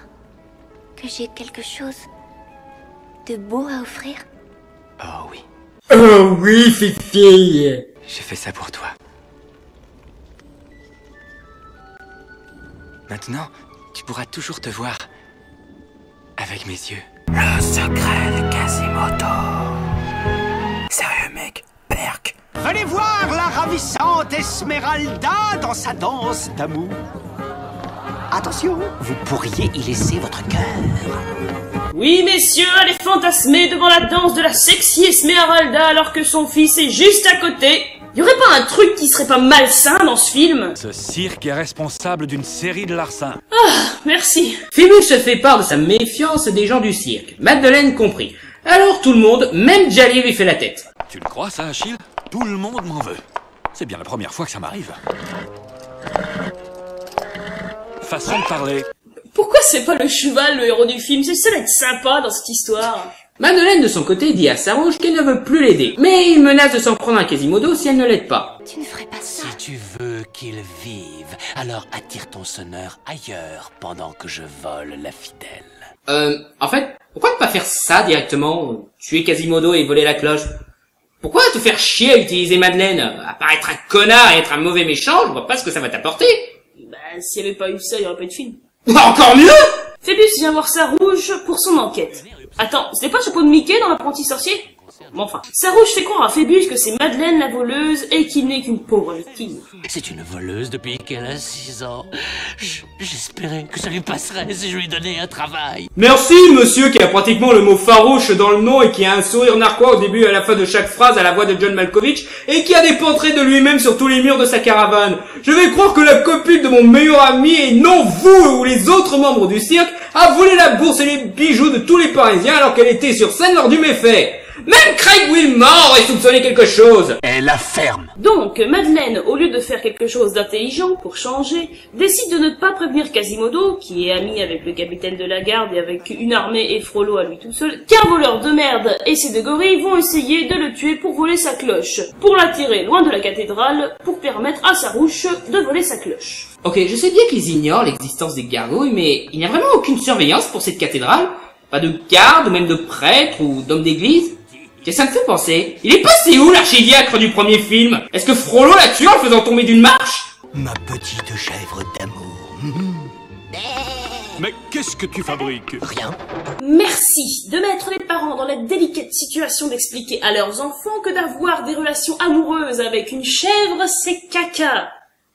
Que j'ai quelque chose de beau à offrir? Oh oui. Oh oui, Fifi. J'ai fait ça pour toi. Maintenant, tu pourras toujours te voir avec mes yeux. Le secret de Quasimodo. Sérieux mec, perk. Venez voir la ravissante Esmeralda dans sa danse d'amour. Attention, vous pourriez y laisser votre cœur. Oui, messieurs, elle est fantasmée devant la danse de la sexy Esmeralda alors que son fils est juste à côté. Y aurait pas un truc qui serait pas malsain dans ce film? Ce cirque est responsable d'une série de larcins. Ah, merci. Phébus se fait part de sa méfiance des gens du cirque, Madeleine compris. Alors tout le monde, même Djali lui fait la tête. Tu le crois ça, Achille? Tout le monde m'en veut. C'est bien la première fois que ça m'arrive. Façon de parler. Pourquoi c'est pas le cheval le héros du film? C'est seul à être sympa dans cette histoire. Madeleine de son côté dit à Sarouche qu'elle ne veut plus l'aider, mais il menace de s'en prendre à Quasimodo si elle ne l'aide pas. Tu ne ferais pas ça. Si tu veux qu'il vive, alors attire ton sonneur ailleurs pendant que je vole la fidèle. En fait, pourquoi ne pas faire ça directement? Tuer Quasimodo et voler la cloche? Pourquoi te faire chier à utiliser Madeleine? À part être un connard et être un mauvais méchant, je vois pas ce que ça va t'apporter. Bah, s'il y avait pas eu ça, il y aurait pas eu de film. Encore mieux! Phébus vient voir Sarouche pour son enquête. Attends, c'était pas le chapeau de Mickey dans l'apprenti sorcier? Bon, enfin, Sarouche fait croire à Phébus que c'est Madeleine la voleuse et qu'il n'est qu'une pauvre victime. C'est une voleuse depuis qu'elle a 6 ans. J'espérais que ça lui passerait si je lui donnais un travail. Merci, monsieur, qui a pratiquement le mot farouche dans le nom et qui a un sourire narquois au début et à la fin de chaque phrase à la voix de John Malkovich et qui a des portraits de lui-même sur tous les murs de sa caravane. Je vais croire que la copine de mon meilleur ami et non vous ou les autres membres du cirque a volé la bourse et les bijoux de tous les Parisiens alors qu'elle était sur scène lors du méfait. Même Craig Wilmore aurait soupçonné quelque chose. Elle la ferme. Donc, Madeleine, au lieu de faire quelque chose d'intelligent pour changer, décide de ne pas prévenir Quasimodo, qui est ami avec le capitaine de la garde et avec une armée et Frollo à lui tout seul, qu'un voleur de merde et ses 2 gorilles vont essayer de le tuer pour voler sa cloche, pour l'attirer loin de la cathédrale, pour permettre à Sarouche de voler sa cloche. Ok, je sais bien qu'ils ignorent l'existence des gargouilles, mais il n'y a vraiment aucune surveillance pour cette cathédrale? Pas de garde, ou même de prêtre, ou d'homme d'église? Qu'est-ce que ça me fait penser? Il est passé où l'archidiacre du premier film? Est-ce que Frollo l'a tué en le faisant tomber d'une marche? Ma petite chèvre d'amour. Mais qu'est-ce que tu fabriques? Rien. Merci de mettre les parents dans la délicate situation d'expliquer à leurs enfants que d'avoir des relations amoureuses avec une chèvre, c'est caca.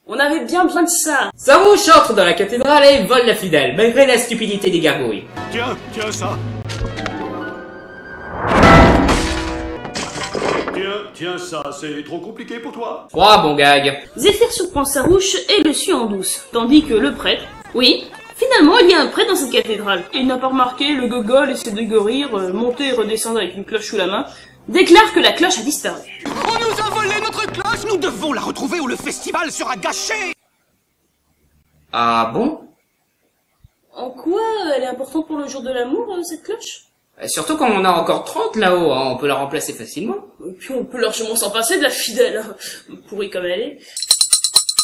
On avait bien besoin de ça. Sarouche entre dans la cathédrale et vole la fidèle, malgré la stupidité des gargouilles. Tiens ça. Tiens ça, c'est trop compliqué pour toi? 3 bons gags. Zéphyr surprend Sarouche et le suit en douce, tandis que le prêtre, oui, finalement il y a un prêtre dans cette cathédrale. Il n'a pas remarqué le gogol et ses 2 gorilles monter et redescendre avec une cloche sous la main, déclare que la cloche a disparu. On nous a volé notre cloche! Nous devons la retrouver ou le festival sera gâché! Ah bon? En quoi elle est importante pour le jour de l'amour, cette cloche? Surtout quand on a encore 30 là-haut, hein, on peut la remplacer facilement. Et puis on peut largement s'en passer de la fidèle, pourrie comme elle est.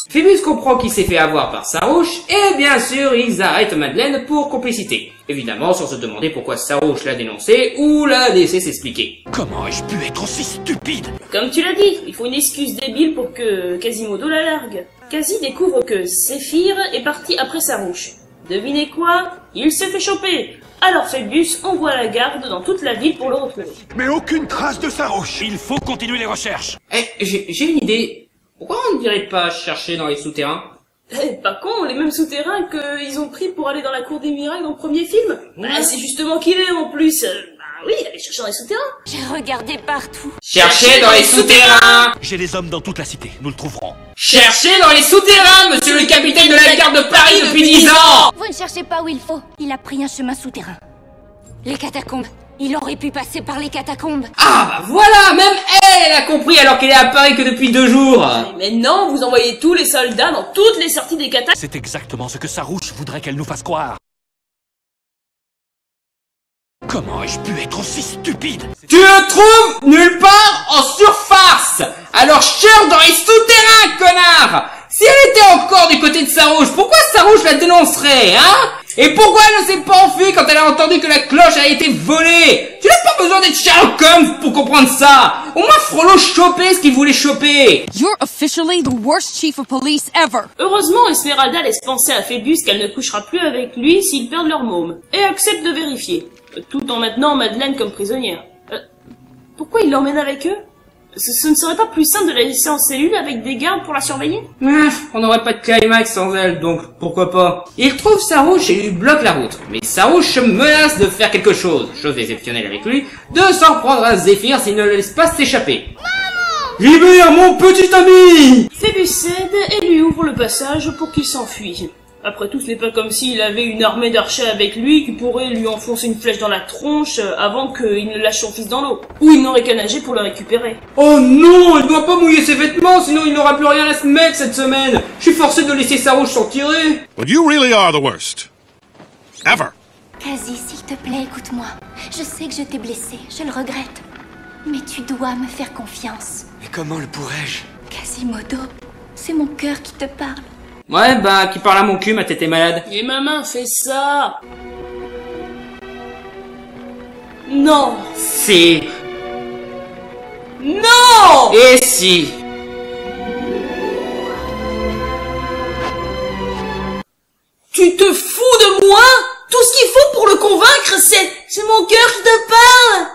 Phébus comprend qu'il s'est fait avoir par Sarouche, et bien sûr, ils arrêtent Madeleine pour complicité. Évidemment, sans se demander pourquoi Sarouche l'a dénoncé ou l'a laissé s'expliquer. Comment ai-je pu être aussi stupide? Comme tu l'as dit, il faut une excuse débile pour que Quasimodo la largue. Quasi découvre que Zéphyr est parti après Sarouche. Devinez quoi? Il s'est fait choper. Alors Phébus envoie la garde dans toute la ville pour le retrouver. Mais aucune trace de Sarouche. Il faut continuer les recherches. J'ai une idée. Pourquoi on ne dirait pas chercher dans les souterrains? Pas con, les mêmes souterrains qu'ils ont pris pour aller dans la cour des miracles dans le premier film. Bah, c'est justement qu'il est en plus. Bah oui, allez chercher dans les souterrains. J'ai regardé partout. Cherchez dans les souterrains. J'ai des hommes dans toute la cité, nous le trouverons. Cherchez dans les souterrains, monsieur le capitaine de la garde de Paris depuis 10 ans. Vous ne cherchez pas où il faut. Il a pris un chemin souterrain. Les catacombes. Il aurait pu passer par les catacombes. Ah bah voilà, même elle a compris alors qu'elle est à Paris que depuis 2 jours. Mais non, vous envoyez tous les soldats dans toutes les sorties des catacombes. C'est exactement ce que Sarouche voudrait qu'elle nous fasse croire. Comment ai-je pu être aussi stupide? Tu le trouves nulle part en surface. Alors cherche dans les souterrains, connard. Si elle était encore du côté de Sarouche, pourquoi Sarouche la dénoncerait, hein? Et pourquoi elle ne s'est pas enfuie quand elle a entendu que la cloche a été volée? Tu n'as pas besoin d'être Sherlock Holmes pour comprendre ça. Au moins Frollo chopait ce qu'il voulait choper. You're officially the worst chief of police ever. Heureusement, Esmeralda laisse penser à Phébus qu'elle ne couchera plus avec lui s'ils perdent leur môme, et accepte de vérifier, tout en maintenant Madeleine comme prisonnière. Pourquoi il l'emmène avec eux? Ce ne serait pas plus simple de la laisser en cellule avec des gardes pour la surveiller? On n'aurait pas de climax sans elle, donc pourquoi pas. Il trouve Sarouche et lui bloque la route. Mais Sarouche menace de faire quelque chose, chose exceptionnelle avec lui, de s'en prendre à Zéphyr s'il ne le laisse pas s'échapper. Libère mon petit ami! Phébus cède et lui ouvre le passage pour qu'il s'enfuit. Après tout, ce n'est pas comme s'il avait une armée d'archers avec lui qui pourrait lui enfoncer une flèche dans la tronche avant qu'il ne lâche son fils dans l'eau. Ou il n'aurait qu'à nager pour le récupérer. Oh non, il doit pas mouiller ses vêtements, sinon il n'aura plus rien à se mettre cette semaine. Je suis forcé de laisser Sarouche s'en tirer. But you really are the worst. Ever. Quasi, s'il te plaît, écoute-moi. Je sais que je t'ai blessé, je le regrette. Mais tu dois me faire confiance. Mais comment le pourrais-je? Quasimodo, c'est mon cœur qui te parle. Ouais, bah, qui parle à mon cul, ma tête est malade. Et ma main fait ça. Non. Si. Non. Et si. Tu te fous de moi? Tout ce qu'il faut pour le convaincre, c'est mon cœur qui te parle.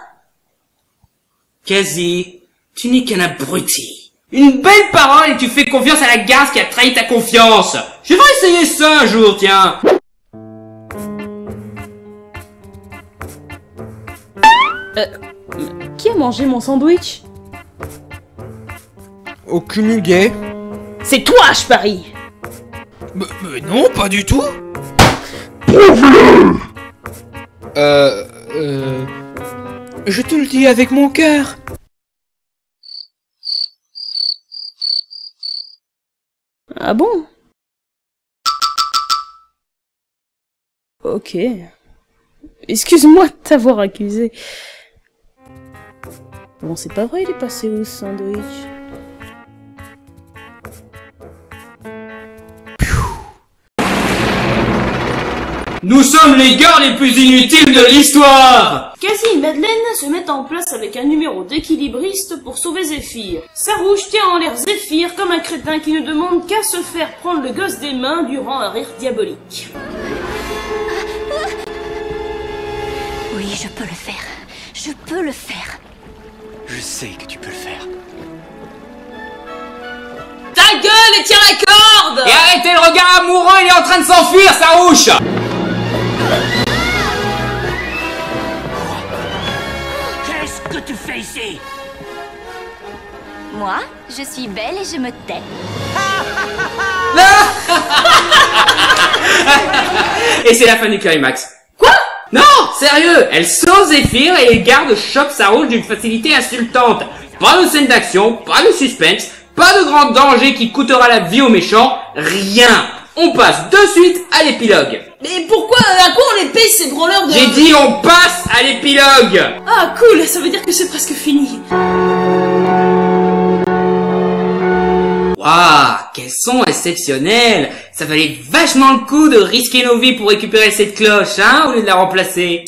Quasi, tu n'es qu'un abruti. Une belle parole et tu fais confiance à la garce qui a trahi ta confiance. Je vais essayer ça un jour, tiens. Qui a mangé mon sandwich? Aucune muguet. C'est toi, je parie. Mais non, pas du tout. Je te le dis avec mon cœur. Ah bon? Ok. Excuse-moi de t'avoir accusé. Bon, c'est pas vrai, il est passé où ce sandwich? Nous sommes les gars les plus inutiles de l'histoire. Quasi et Madeleine se mettent en place avec un numéro d'équilibriste pour sauver Zéphyr. Sarouche tient en l'air Zéphyr comme un crétin qui ne demande qu'à se faire prendre le gosse des mains durant un rire diabolique. Oui, je peux le faire. Je peux le faire. Je sais que tu peux le faire. Ta gueule et tiens la corde! Et arrêtez le regard amoureux, il est en train de s'enfuir, Sarouche! Qu'est-ce que tu fais ici? Moi, je suis belle et je me tais. Et c'est la fin du climax. Quoi? Non, sérieux, elle sauve Zéphyr et les gardes chopent Sarouche d'une facilité insultante. Pas de scène d'action, pas de suspense, pas de grand danger qui coûtera la vie aux méchants, rien. On passe de suite à l'épilogue. Mais pourquoi, à quoi on les paye ces branleurs de... J'ai dit on passe à l'épilogue. Ah cool, ça veut dire que c'est presque fini. Waouh, quel son exceptionnel. Ça valait vachement le coup de risquer nos vies pour récupérer cette cloche, hein, au lieu de la remplacer.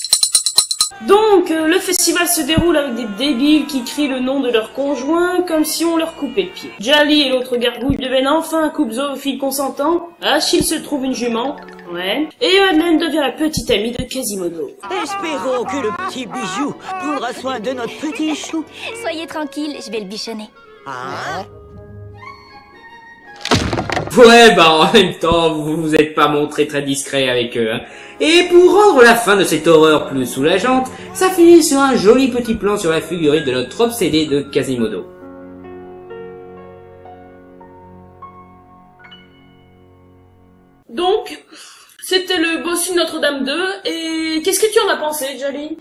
Donc, le festival se déroule avec des débiles qui crient le nom de leur conjoint comme si on leur coupait le pied. Jali et l'autre gargouille deviennent enfin un couple zoophile consentant. Achille se trouve une jument. Ouais. Et Madeleine devient la petite amie de Quasimodo. Espérons que le petit bijou prendra soin de notre petit chou. Soyez tranquille, je vais le bichonner. Ah. Ouais, bah en même temps, vous vous êtes pas montré très discret avec eux, hein. Et pour rendre la fin de cette horreur plus soulageante, ça finit sur un joli petit plan sur la figurine de notre obsédé de Quasimodo. Donc, c'était le bossu de Notre-Dame 2, et qu'est-ce que tu en as pensé, Jali?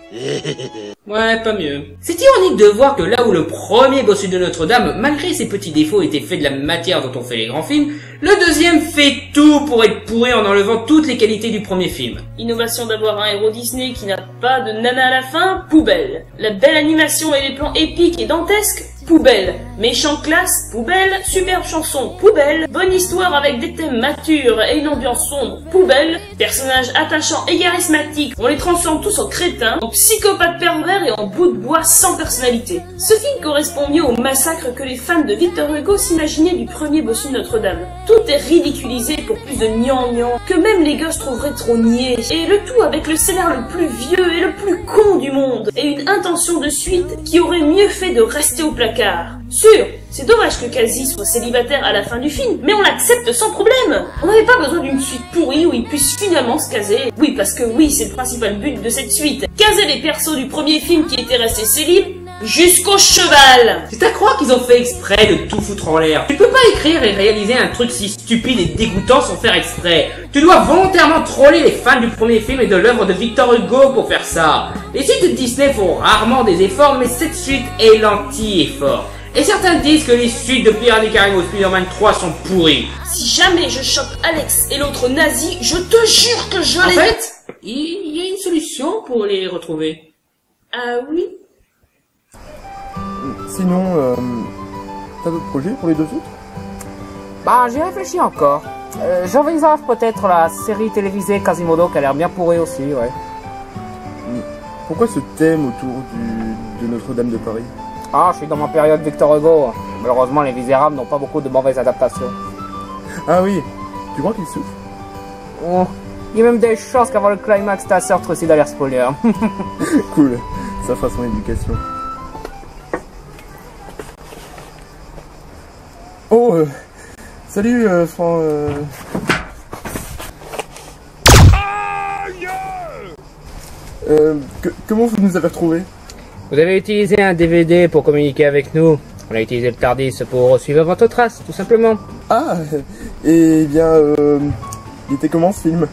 Ouais, pas mieux. C'est ironique de voir que là où le premier bossu de Notre-Dame, malgré ses petits défauts, était fait de la matière dont on fait les grands films, le deuxième fait tout pour être pourri en enlevant toutes les qualités du premier film. Innovation d'avoir un héros Disney qui n'a pas de nana à la fin, poubelle. La belle animation et les plans épiques et dantesques, poubelle. Méchant classe, poubelle. Superbe chanson, poubelle. Bonne histoire avec des thèmes matures et une ambiance sombre, poubelle. Personnages attachants et charismatiques, on les transforme tous en crétins, en psychopathes pervers et en bouts de bois sans personnalité. Ce film correspond mieux au massacre que les fans de Victor Hugo s'imaginaient du premier bossu de Notre-Dame. Tout est ridiculisé pour plus de gnangnan que même les gosses trouveraient trop niais. Et le tout avec le scénar le plus vieux et le plus con du monde. Et une intention de suite qui aurait mieux fait de rester au placard. Sûr, c'est dommage que Quasi soit célibataire à la fin du film, mais on l'accepte sans problème. On n'avait pas besoin d'une suite pourrie où il puisse finalement se caser. Oui, parce que oui, c'est le principal but de cette suite. Caser les persos du premier film qui étaient restés célibes jusqu'au cheval. C'est à croire qu'ils ont fait exprès de tout foutre en l'air. Tu peux pas écrire et réaliser un truc si stupide et dégoûtant sans faire exprès. Tu dois volontairement troller les fans du premier film et de l'œuvre de Victor Hugo pour faire ça. Les suites de Disney font rarement des efforts, mais cette suite est l'anti-effort. Et certains disent que les suites de Pirates des Caraïbes ou Spider-Man 3 sont pourries. Si jamais je chope Alex et l'autre nazi, je te jure que je les... En fait, il y a une solution pour les retrouver. Ah oui? Sinon, t'as d'autres projets pour les deux autres? Bah, j'y réfléchis encore. J'envisage peut-être la série télévisée Quasimodo qui a l'air bien pourrie aussi, ouais. Pourquoi ce thème autour de Notre-Dame de Paris? Ah, je suis dans ma période Victor Hugo. Malheureusement, Les Misérables n'ont pas beaucoup de mauvaises adaptations. Ah oui, tu crois qu'il souffre? Oh, il y a même des chances qu'avant le climax, ta sœur trucide à l'air spoiler. Cool, ça fera son éducation. Oh, salut, comment vous nous avez retrouvés? Vous avez utilisé un DVD pour communiquer avec nous. On a utilisé le TARDIS pour suivre votre trace, tout simplement. Ah, eh bien, il était comment ce film?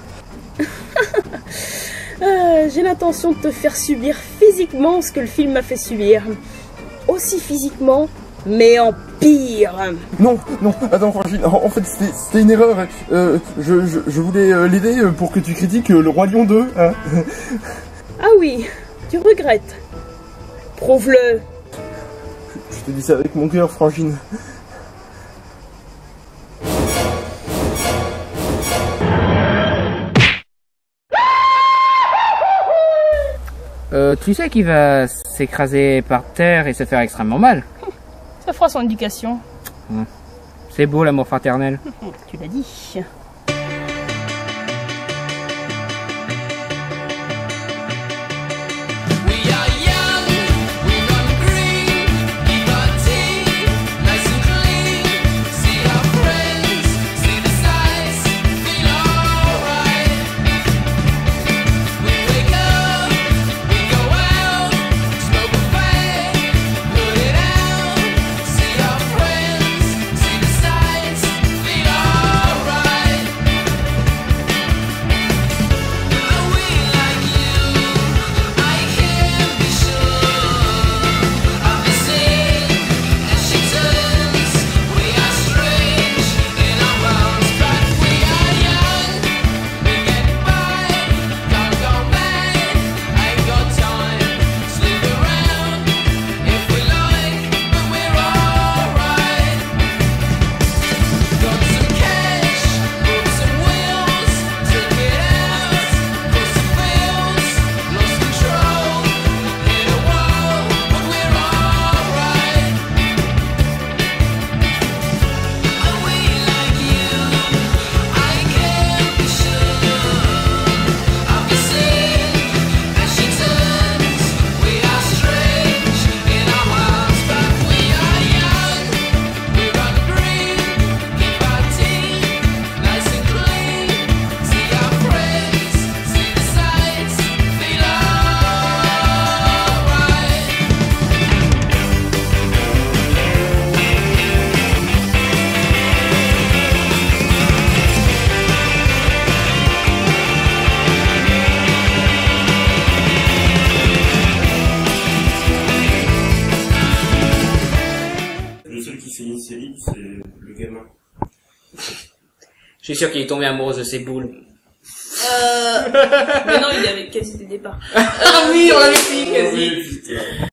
J'ai l'intention de te faire subir physiquement ce que le film m'a fait subir. Aussi physiquement, mais en pire. Non, attends, Franchine, en fait c'était une erreur. Je voulais l'aider pour que tu critiques le Roi Lion 2, hein. Ah oui, tu regrettes. Prouve-le. Je te dis ça avec mon cœur, Frangine. Tu sais qu'il va s'écraser par terre et se faire extrêmement mal. Ça fera son éducation. C'est beau l'amour fraternel. Tu l'as dit. celui qui fait une série, c'est le gamin. Je suis sûr qu'il est tombé amoureux de ses boules. Mais non, il avait quasi dès le départ. Ah oui, on l'avait fait quasi.